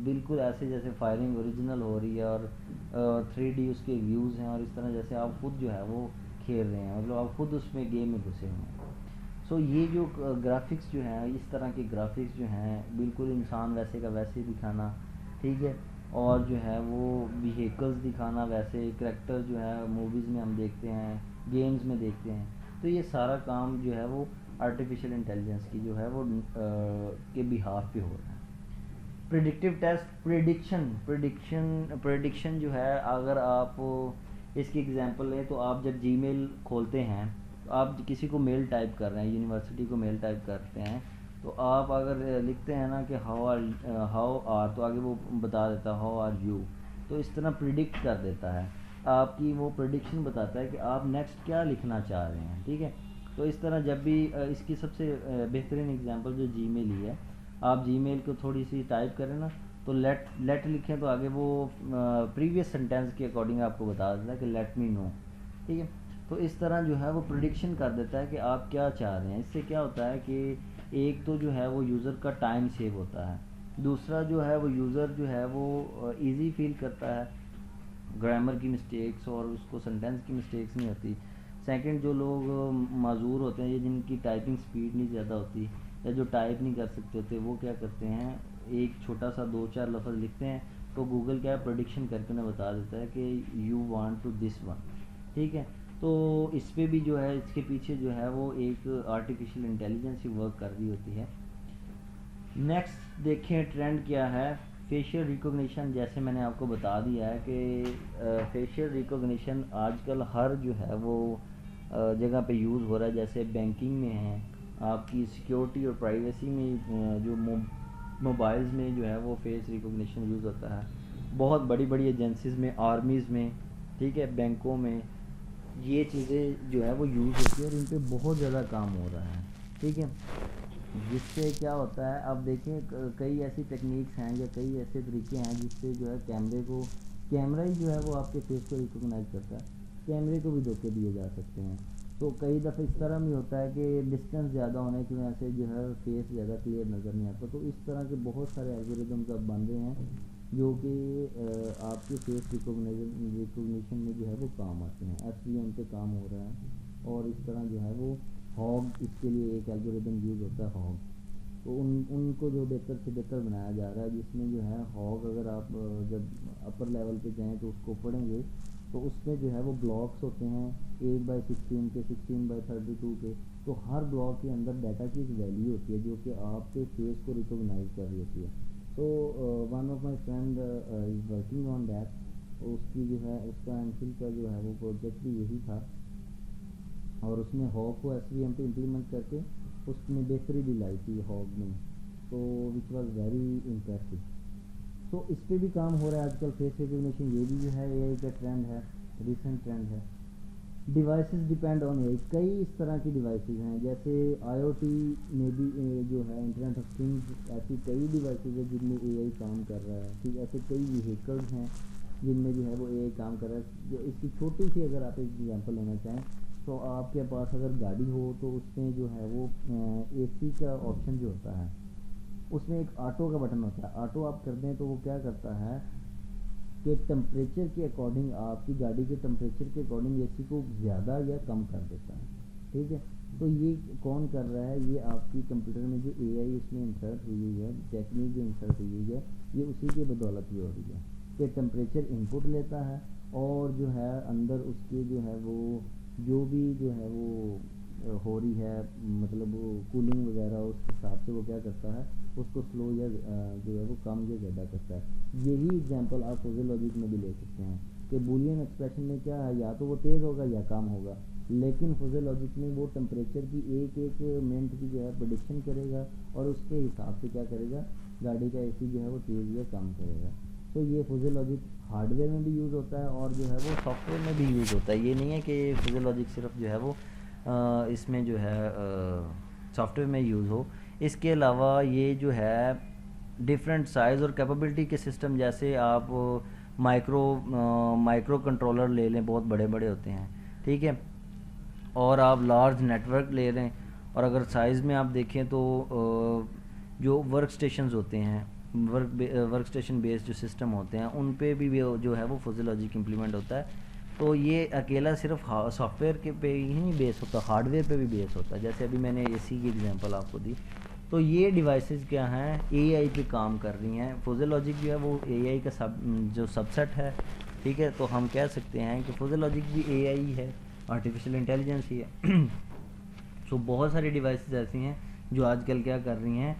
बिल्कुल ऐसे जैसे फायरिंग ओरिजिनल हो रही है, और 3D उसके व्यूज़ हैं, और इस तरह जैसे आप खुद जो है वो खेल रहे हैं, मतलब आप खुद उसमें गेम में घुसे हुए हैं। सो ये जो ग्राफिक्स जो हैं, इस तरह के ग्राफिक्स जो हैं, बिल्कुल इंसान वैसे का वैसे दिखाना, ठीक है, और जो है वो व्हीकल्स दिखाना, वैसे करैक्टर जो है मूवीज़ में हम देखते हैं, गेम्स में देखते हैं, तो ये सारा काम जो है वो आर्टिफिशियल इंटेलिजेंस की जो है वो के बिहाफ पे हो रहा है। प्रिडिक्टिव टेस्ट, प्रिडिक्शन जो है, अगर आप इसकी एग्जांपल लें तो आप जब जीमेल खोलते हैं, तो आप किसी को मेल टाइप कर रहे हैं, यूनिवर्सिटी को मेल टाइप करते हैं, तो आप अगर लिखते हैं ना कि हाउ आर, तो आगे वो बता देता है हाउ आर यू, तो इस तरह प्रिडिक्ट कर देता है, आपकी वो प्रिडिक्शन बताता है कि आप नेक्स्ट क्या लिखना चाह रहे हैं, ठीक है। तो इस तरह जब भी इसकी सबसे बेहतरीन एग्जांपल जो जीमेल ही है, आप जीमेल को थोड़ी सी टाइप करें ना, तो लेट लिखें तो आगे वो प्रीवियस सेंटेंस के अकॉर्डिंग आपको बता देता है कि लेट मी नो, ठीक है। तो इस तरह जो है वो प्रिडिक्शन कर देता है कि आप क्या चाह रहे हैं। इससे क्या होता है कि एक तो जो है वो यूज़र का टाइम सेव होता है, दूसरा जो है वो यूज़र जो है वो इजी फील करता है, ग्रामर की मिस्टेक्स और उसको सेंटेंस की मिस्टेक्स नहीं होती। सेकंड, जो लोग माजूर होते हैं या जिनकी टाइपिंग स्पीड नहीं ज़्यादा होती या जो टाइप नहीं कर सकते होते, वो क्या करते हैं, एक छोटा सा दो चार लफ्ज़ लिखते हैं तो गूगल क्या प्रोडिक्शन करके उन्हें बता देता है कि you want to this one. ठीक है, तो इस पे भी जो है, इसके पीछे जो है वो एक आर्टिफिशियल इंटेलिजेंस ही वर्क कर रही होती है। नेक्स्ट देखें ट्रेंड क्या है, फेशियल रिकॉग्निशन। जैसे मैंने आपको बता दिया है कि फेशियल रिकॉग्निशन आजकल हर जो है वो जगह पे यूज़ हो रहा है। जैसे बैंकिंग में है, आपकी सिक्योरिटी और प्राइवेसी में जो मोबाइल्स में जो है वो फेस रिकॉग्निशन यूज़ होता है। बहुत बड़ी बड़ी एजेंसीज़ में, आर्मीज़ में, ठीक है, बैंकों में ये चीज़ें जो है वो यूज़ होती है और इन पे बहुत ज़्यादा काम हो रहा है। ठीक है, जिससे क्या होता है, अब देखें कई ऐसी टेक्निक्स हैं या कई ऐसे तरीके हैं जिससे जो है कैमरा ही जो है वो आपके फेस को रिकॉग्नाइज करता है। कैमरे को भी धोखे दिए जा सकते हैं। तो कई दफ़े इस तरह भी होता है कि डिस्टेंस ज़्यादा होने की वजह से जो है फेस ज़्यादा क्लियर नज़र नहीं आता। तो इस तरह के बहुत सारे एल्गोरिदम्स अब बन रहे हैं जो कि आपके फेस रिकॉग्निशन में जो है वो काम आते हैं। एसवीएम पे काम हो रहा है और इस तरह जो है वो हॉग, इसके लिए एक एल्गोरिदम यूज़ होता है हॉग। तो उनको जो बेहतर से बेहतर बनाया जा रहा है, जिसमें जो है हॉग, अगर आप जब अपर लेवल पे जाएँ तो उसको पढ़ेंगे तो उसमें जो है वो ब्लॉक्स होते हैं 8x16 के, 16x32 के। तो हर ब्लॉक के अंदर डाटा की एक वैल्यू होती है जो कि आपके फेस को रिकॉग्नाइज कर रही होती है। तो one of my friend is working on that. तो उसकी जो है, उसका एमफिल का जो है वो प्रोजेक्ट भी यही था और उसने हॉग को एसवीएम पे इम्प्लीमेंट करके उसमें बेहतरी भी लाई थी हॉग में, तो विच वॉज वेरी इम्प्रेसिव। तो इस पे भी काम हो रहा है आजकल, फेस रिकॉग्निशन। ये भी जो है एआई का ट्रेंड है, रिसेंट ट्रेंड है। डिवाइसेस डिपेंड ऑन एआई, कई इस तरह की डिवाइसेस हैं। जैसे आईओटी में भी जो है इंटरनेट ऑफ थिंग्स, ऐसी कई डिवाइसेस है जिनमें एआई काम कर रहा है। ठीक, ऐसे कई व्हीकल्स हैं जिनमें जो है वो एआई काम कर रहा है। जो इसकी छोटी सी अगर आप एक एग्जांपल लेना चाहें तो आपके पास अगर गाड़ी हो तो उसमें जो है वो एसी का ऑप्शन जो होता है, उसमें एक ऑटो का बटन होता है। ऑटो आप कर दें तो वो क्या करता है कि टेम्परेचर के अकॉर्डिंग, आपकी गाड़ी के टेम्परेचर के अकॉर्डिंग एसी को ज़्यादा या कम कर देता है। ठीक है, तो ये कौन कर रहा है, ये आपकी कंप्यूटर में जो एआई उसमें इंसर्ट हुई हुई है, टेक्निक जो इंसर्ट हुई हुई है, ये उसी की बदौलत ही हो रही है कि टेम्परेचर इनपुट लेता है और जो है अंदर उसके जो है वो जो भी जो है वो हो रही है, मतलब वो कूलिंग वगैरह, उस हिसाब से वो क्या करता है, उसको स्लो या जो है वो कम या ज़्यादा करता है। यही एग्जांपल आप फुजी लॉजिक में भी ले सकते हैं कि बूलियन एक्सप्रेशन में क्या है, या तो वो तेज़ होगा या कम होगा। लेकिन फुजी लॉजिक में वो टेम्परेचर की एक एक मिनट की जो है प्रेडिक्शन करेगा और उसके हिसाब से क्या करेगा, गाड़ी का एसी जो है वो तेज़ या कम करेगा। तो ये फुजी लॉजिक हार्डवेयर में भी यूज़ होता है और जो है वो सॉफ्टवेयर में भी यूज़ होता है। ये नहीं है कि फुजी लॉजिक सिर्फ जो है वो इसमें जो है सॉफ्टवेयर में यूज़ हो। इसके अलावा ये जो है डिफरेंट साइज़ और कैपेबिलिटी के सिस्टम, जैसे आप माइक्रो कंट्रोलर ले लें, बहुत बड़े बड़े होते हैं। ठीक है, और आप लार्ज नेटवर्क ले लें, और अगर साइज़ में आप देखें तो जो वर्क स्टेशंस होते हैं, वर्क स्टेशन बेस्ड जो सिस्टम होते हैं, उन पे भी जो है वो फुजी लॉजिक इम्प्लीमेंट होता है। तो ये अकेला सिर्फ सॉफ्टवेयर के पे ही नहीं बेस होता, हार्डवेयर पे भी बेस होता है। जैसे अभी मैंने एसी की एग्जांपल आपको दी, तो ये डिवाइसेस क्या हैं, एआई पे काम कर रही हैं। फुजी लॉजिक जो है वो एआई का जो सबसेट है। ठीक है, तो हम कह सकते हैं कि फुजी लॉजिक भी एआई ही है, आर्टिफिशियल इंटेलिजेंस ही है। सो बहुत सारी डिवाइसेस ऐसी हैं जो आजकल क्या कर रही हैं,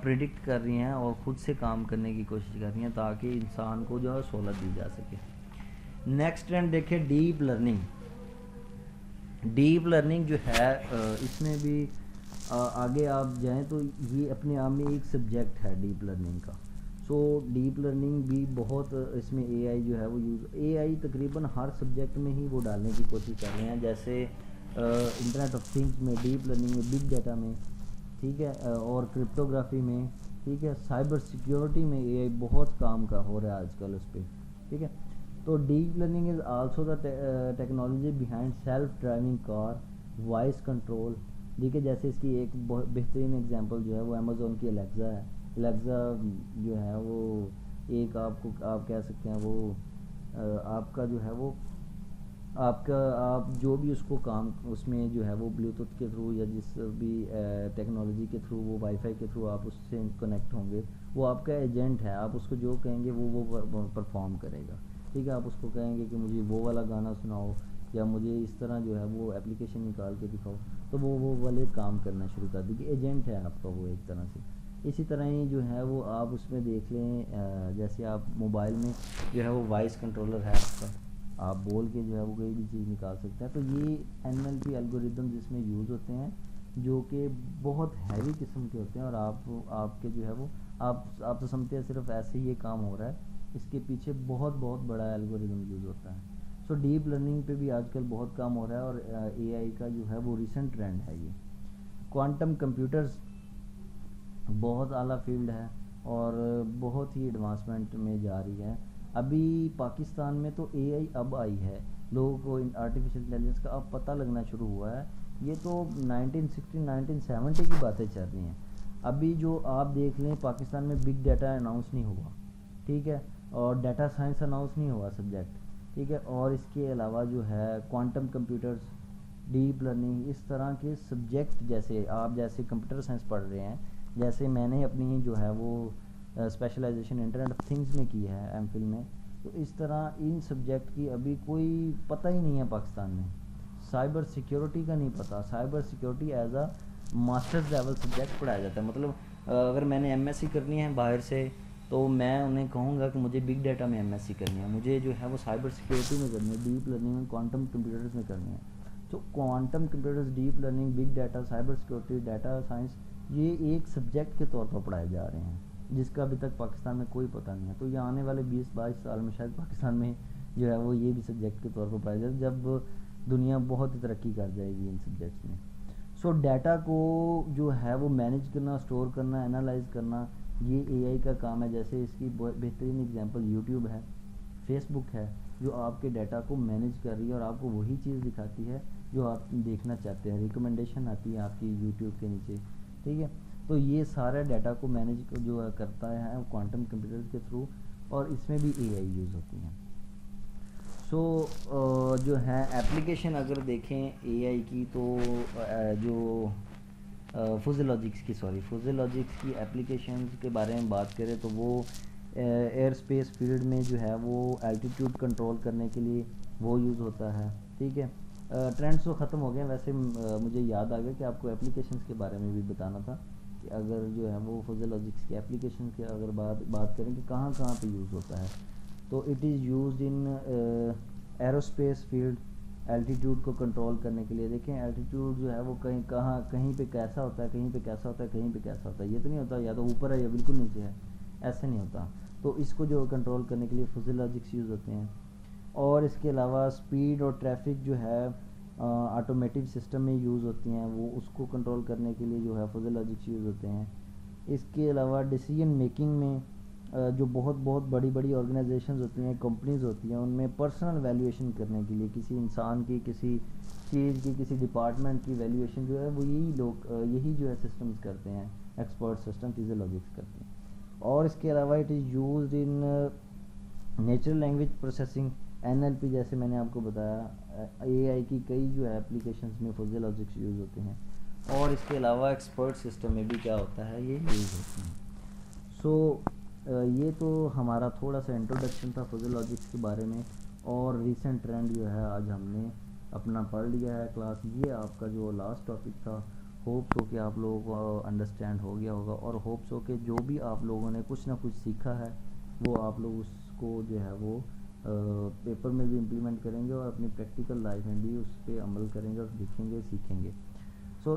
प्रिडिक्ट कर रही हैं और ख़ुद से काम करने की कोशिश कर रही हैं ताकि इंसान को जो है सहूलत दी जा सके। नेक्स्ट ट्रेंड देखें, डीप लर्निंग। डीप लर्निंग जो है इसमें भी आगे आप जाएं तो ये अपने आप में एक सब्जेक्ट है डीप लर्निंग का। सो डीप लर्निंग भी बहुत, इसमें एआई जो है वो एआई तकरीबन हर सब्जेक्ट में ही वो डालने की कोशिश कर रहे हैं। जैसे इंटरनेट ऑफ थिंग्स में, डीप लर्निंग में, बिग डाटा में, ठीक है, और क्रिप्टोग्राफी में, ठीक है, साइबर सिक्योरिटी में एआई बहुत काम का हो रहा है आजकल उस पर। ठीक है, तो deep learning is also the technology behind self driving car, voice control. ठीक है, जैसे इसकी एक बहुत बेहतरीन एग्जांपल जो है वो अमेज़ॉन की एलेक्सा है। एलेक्सा जो है वो एक आपको आप कह सकते हैं वो आपका जो है वो आपका आप जो भी उसको काम उसमें जो है वो ब्लूटूथ के थ्रू या जिस भी टेक्नोलॉजी के थ्रू वो वाईफाई के थ्रू आप उससे कनेक्ट होंगे, वो आपका एजेंट है। आप उसको जो कहेंगे वो परफॉर्म करेगा। ठीक है, आप उसको कहेंगे कि मुझे वो वाला गाना सुनाओ या मुझे इस तरह जो है वो एप्लीकेशन निकाल के दिखाओ, तो वो वाले काम करना शुरू कर देगी। एजेंट है आपका वो एक तरह से। इसी तरह ही जो है वो आप उसमें देख लें, जैसे आप मोबाइल में जो है वो वॉइस कंट्रोलर है आपका, आप बोल के जो है वो कोई भी चीज़ निकाल सकते हैं। तो ये NLP एल्गोरिदम जिसमें यूज़ होते हैं, जो कि बहुत हैवी किस्म के होते हैं, और आपके जो है वो आप तो समझते हैं सिर्फ ऐसे ही ये काम हो रहा है, इसके पीछे बहुत बहुत बड़ा एल्गोरिदम यूज़ होता है। सो डीप लर्निंग पे भी आजकल बहुत काम हो रहा है, और AI का जो है वो रिसेंट ट्रेंड है ये। क्वांटम कंप्यूटर्स बहुत आला फील्ड है और बहुत ही एडवांसमेंट में जा रही है। अभी पाकिस्तान में तो AI अब आई है, लोगों को आर्टिफिशियल इंटेलिजेंस का अब पता लगना शुरू हुआ है। ये तो 1960 1970 की बातें चल रही हैं। अभी जो आप देख लें, पाकिस्तान में बिग डाटा अनाउंस नहीं हुआ, ठीक है, और डाटा साइंस अनाउंस नहीं हुआ सब्जेक्ट, ठीक है, और इसके अलावा जो है क्वांटम कंप्यूटर्स, डीप लर्निंग, इस तरह के सब्जेक्ट, जैसे आप जैसे कंप्यूटर साइंस पढ़ रहे हैं, जैसे मैंने अपनी जो है वो स्पेशलाइजेशन इंटरनेट ऑफ थिंग्स में की है MPhil में, तो इस तरह इन सब्जेक्ट की अभी कोई पता ही नहीं है पाकिस्तान में। साइबर सिक्योरिटी का नहीं पता। Cyber security as a masters level subject पढ़ाया जाता है। मतलब अगर मैंने MSc करनी है बाहर से, तो मैं उन्हें कहूँगा कि मुझे बिग डाटा में MSc करनी है, मुझे जो है वो साइबर सिक्योरिटी में करनी है, डीप लर्निंग में, क्वांटम कंप्यूटर्स में करनी है। तो quantum computers, deep learning, big data, cyber security, data science, ये एक सब्जेक्ट के तौर पर पढ़ाए जा रहे हैं, जिसका अभी तक पाकिस्तान में कोई पता नहीं है। तो ये आने वाले 20-22 साल में शायद पाकिस्तान में जो है वो ये भी सब्जेक्ट के तौर पर पढ़ाया जाए, जब दुनिया बहुत ही तरक्की कर जाएगी इन सब्जेक्ट्स में। सो डाटा को जो है वो मैनेज करना, स्टोर करना, एनालाइज करना, ये AI का काम है। जैसे इसकी बेहतरीन एग्जांपल यूट्यूब है, फेसबुक है, जो आपके डाटा को मैनेज कर रही है और आपको वही चीज़ दिखाती है जो आप देखना चाहते हैं। रिकमेंडेशन आती है आपकी यूट्यूब के नीचे, ठीक है। तो ये सारा डाटा को मैनेज जो करता है क्वांटम कंप्यूटर्स के थ्रू, और इसमें भी AI यूज़ होती है। सो जो है एप्लीकेशन अगर देखें AI की, तो जो फुजियोलॉजिक्स की एप्लीकेशंस के बारे में बात करें, तो वो एयर स्पेस फील्ड में जो है वो एल्टीट्यूड कंट्रोल करने के लिए वो यूज़ होता है, ठीक है। ट्रेंड्स तो ख़त्म हो गए वैसे, मुझे याद आ गया कि आपको एप्लीकेशंस के बारे में भी बताना था, कि अगर जो है वो फुजियोलॉजिक्स की एप्लीकेशन की अगर बात करें कि कहाँ कहाँ पे यूज़ होता है, तो it is used in aerospace field, altitude को कंट्रोल करने के लिए। देखें एल्टीट्यूड जो है वो कहीं पे कैसा होता है, कहीं पे कैसा होता है, कहीं पे कैसा होता है, ये तो नहीं होता या तो ऊपर है या बिल्कुल नीचे है, ऐसे नहीं होता। तो इसको जो कंट्रोल करने के लिए फिजियोलॉजिक्स यूज़ होते हैं। और इसके अलावा स्पीड और ट्रैफिक जो है ऑटोमेटिक सिस्टम में यूज़ होती हैं, वो उसको कंट्रोल करने के लिए जो है फिजियोलॉजिक्स यूज़ होते हैं। इसके अलावा डिसीजन मेकिंग में जो बहुत बहुत बड़ी बड़ी ऑर्गेनाइजेशंस होती हैं, कंपनीज होती हैं, उनमें पर्सनल वैल्यूएशन करने के लिए किसी इंसान की, किसी चीज़ की, किसी डिपार्टमेंट की वैल्यूएशन जो है वो यही जो है सिस्टम्स करते हैं, एक्सपर्ट सिस्टम फिजियोलॉजिक्स करते हैं। और इसके अलावा it is used in natural language processing, NLP, जैसे मैंने आपको बताया, AI की कई जो है एप्लीकेशंस में फिजियोलॉजिक्स यूज़ होते हैं। और इसके अलावा एक्सपर्ट सिस्टम में भी क्या होता है, ये यूज़ होते हैं। सो ये तो हमारा थोड़ा सा इंट्रोडक्शन था फिजियोलॉजिक्स के बारे में, और रीसेंट ट्रेंड जो है आज हमने अपना पढ़ लिया है क्लास। ये आपका जो लास्ट टॉपिक था, होप्स हो कि आप लोगों को अंडरस्टैंड हो गया होगा, और होप्स हो कि जो भी आप लोगों ने कुछ ना कुछ सीखा है वो आप लोग उसको जो है वो पेपर में भी इम्प्लीमेंट करेंगे और अपनी प्रैक्टिकल लाइफ में भी उस पर अमल करेंगे और दिखेंगे, सीखेंगे। सो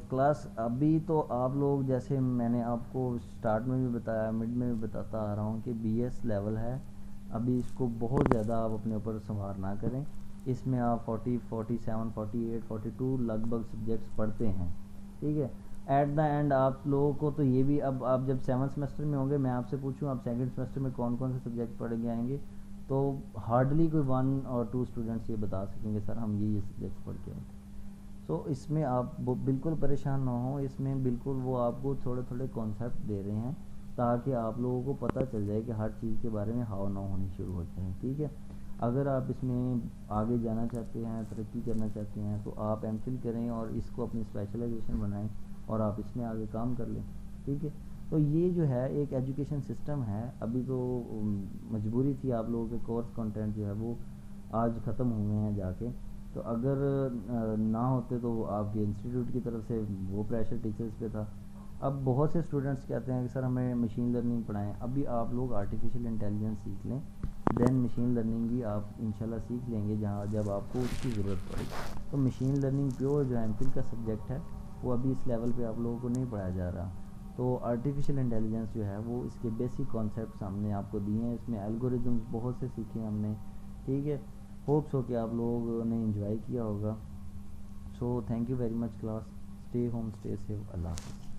क्लास अभी तो आप लोग, जैसे मैंने आपको स्टार्ट में भी बताया, मिड में भी बताता आ रहा हूँ कि BS लेवल है। अभी इसको बहुत ज़्यादा आप अपने ऊपर संवार ना करें। इसमें आप 40, 47, 48, 42 लगभग सब्जेक्ट्स पढ़ते हैं, ठीक है। एट द एंड आप लोगों को तो ये भी, अब आप जब 7th सेमेस्टर में होंगे, मैं आपसे पूछूं आप 2nd सेमेस्टर में कौन कौन से सब्जेक्ट पढ़ आएंगे, तो हार्डली कोई 1 और 2 स्टूडेंट्स ये बता सकेंगे सर हम ये सब्जेक्ट्स पढ़ के आए थे। सो इसमें आप बिल्कुल परेशान ना हो, इसमें बिल्कुल वो आपको थोड़े थोड़े कॉन्सेप्ट दे रहे हैं ताकि आप लोगों को पता चल जाए कि हर चीज़ के बारे में हाव नाव होनी शुरू हो जाए, ठीक है। अगर आप इसमें आगे जाना चाहते हैं, तरक्की करना चाहते हैं, तो आप एमफिल करें और इसको अपनी स्पेशलाइजेशन बनाएं और आप इसमें आगे काम कर लें, ठीक है। तो ये जो है एक एजुकेशन सिस्टम है। अभी तो मजबूरी थी, आप लोगों के कोर्स कंटेंट जो है वो आज ख़त्म हुए हैं जाके। तो अगर ना होते तो आपके इंस्टीट्यूट की तरफ से वो प्रेशर टीचर्स पे था। अब बहुत से स्टूडेंट्स कहते हैं कि सर हमें मशीन लर्निंग पढ़ाएं। अभी आप लोग आर्टिफिशियल इंटेलिजेंस सीख लें, देन मशीन लर्निंग भी आप इंशाल्लाह सीख लेंगे जहाँ जब आपको उसकी ज़रूरत पड़ेगी। तो मशीन लर्निंग प्योर जो एमफिल का सब्जेक्ट है वो अभी इस लेवल पे आप लोगों को नहीं पढ़ाया जा रहा। तो आर्टिफिशियल इंटेलिजेंस जो है वो इसके बेसिक कॉन्सेप्ट हमने आपको दिए हैं, इसमें एल्गोरिदम्स बहुत से सीखे हमने, ठीक है। होप्स हो कि आप लोगों ने एंजॉय किया होगा। So thank you very much class, stay home stay safe, अल्लाह हाफ़िज़।